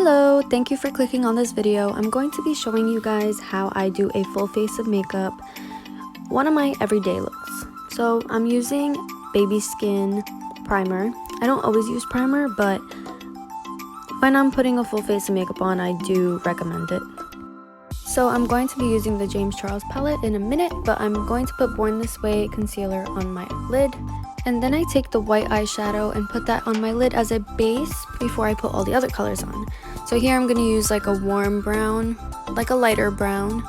Hello, thank you for clicking on this video. I'm going to be showing you guys how I do a full face of makeup, one of my everyday looks. So I'm using Baby Skin primer. I don't always use primer, but when I'm putting a full face of makeup on, I do recommend it. So I'm going to be using the James Charles palette in a minute, but I'm going to put Born This Way concealer on my lid. And then I take the white eyeshadow and put that on my lid as a base before I put all the other colors on. So here I'm going to use like a warm brown, like a lighter brown.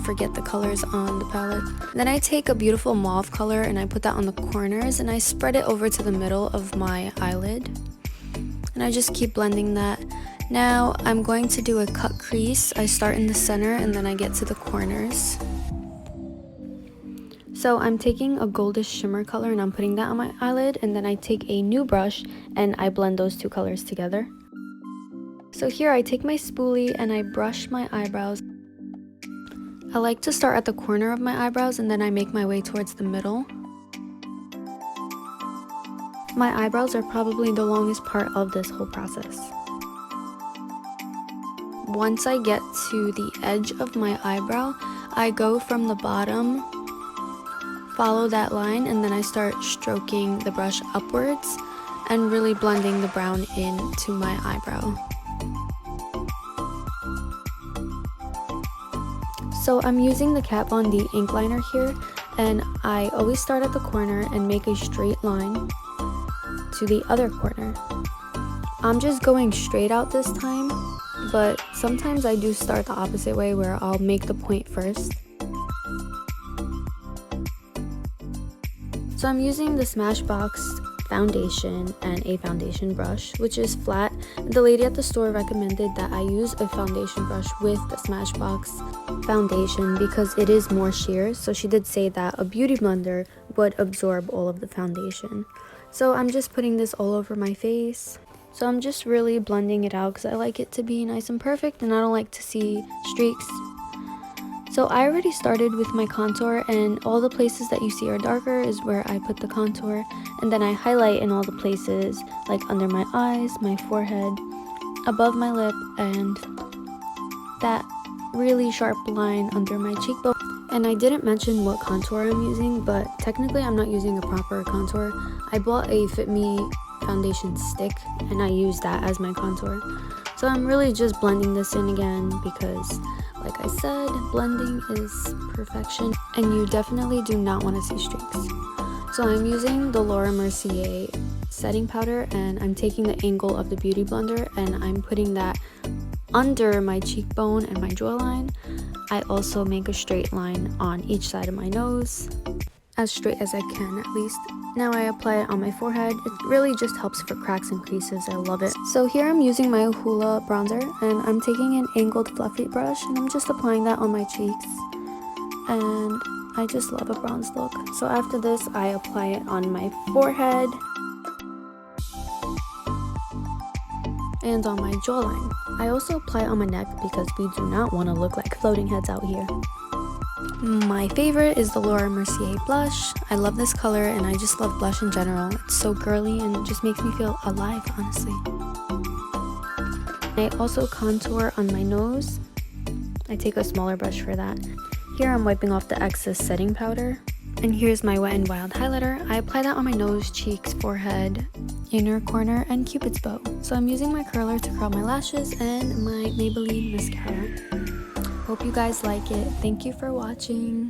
Forget the colors on the palette. Then I take a beautiful mauve color and I put that on the corners and I spread it over to the middle of my eyelid. And I just keep blending that. Now I'm going to do a cut crease. I start in the center and then I get to the corners. So I'm taking a goldish shimmer color and I'm putting that on my eyelid, and then I take a new brush and I blend those two colors together. So here I take my spoolie and I brush my eyebrows. I like to start at the corner of my eyebrows and then I make my way towards the middle. My eyebrows are probably the longest part of this whole process. Once I get to the edge of my eyebrow, I go from the bottom, follow that line, and then I start stroking the brush upwards and really blending the brown into my eyebrow. So I'm using the Kat Von D ink liner here, and I always start at the corner and make a straight line to the other corner. I'm just going straight out this time, but sometimes I do start the opposite way where I'll make the point first. So I'm using the Smashbox foundation and a foundation brush, which is flat. The lady at the store recommended that I use a foundation brush with the Smashbox foundation because it is more sheer. So she did say that a beauty blender would absorb all of the foundation. So I'm just putting this all over my face. So I'm just really blending it out because I like it to be nice and perfect and I don't like to see streaks. So I already started with my contour, and all the places that you see are darker is where I put the contour, and then I highlight in all the places like under my eyes, my forehead, above my lip, and that really sharp line under my cheekbone. And I didn't mention what contour I'm using, but technically I'm not using a proper contour. I bought a Fit Me foundation stick and I use that as my contour. So I'm really just blending this in again because, like I said, blending is perfection and you definitely do not want to see streaks. So I'm using the Laura Mercier setting powder and I'm taking the angle of the Beauty Blender and I'm putting that under my cheekbone and my jawline. I also make a straight line on each side of my nose, as straight as I can at least. Now I apply it on my forehead. It really just helps for cracks and creases. I love it. So here I'm using my Hoola bronzer and I'm taking an angled fluffy brush and I'm just applying that on my cheeks. And I just love a bronze look. So after this I apply it on my forehead and on my jawline. I also apply it on my neck because we do not want to look like floating heads out here. My favorite is the Laura Mercier blush. I love this color and I just love blush in general. It's so girly and it just makes me feel alive, honestly. I also contour on my nose. I take a smaller brush for that. Here I'm wiping off the excess setting powder. And here's my Wet n Wild highlighter. I apply that on my nose, cheeks, forehead, inner corner, and Cupid's bow. So I'm using my curler to curl my lashes and my Maybelline mascara. Hope you guys like it. Thank you for watching.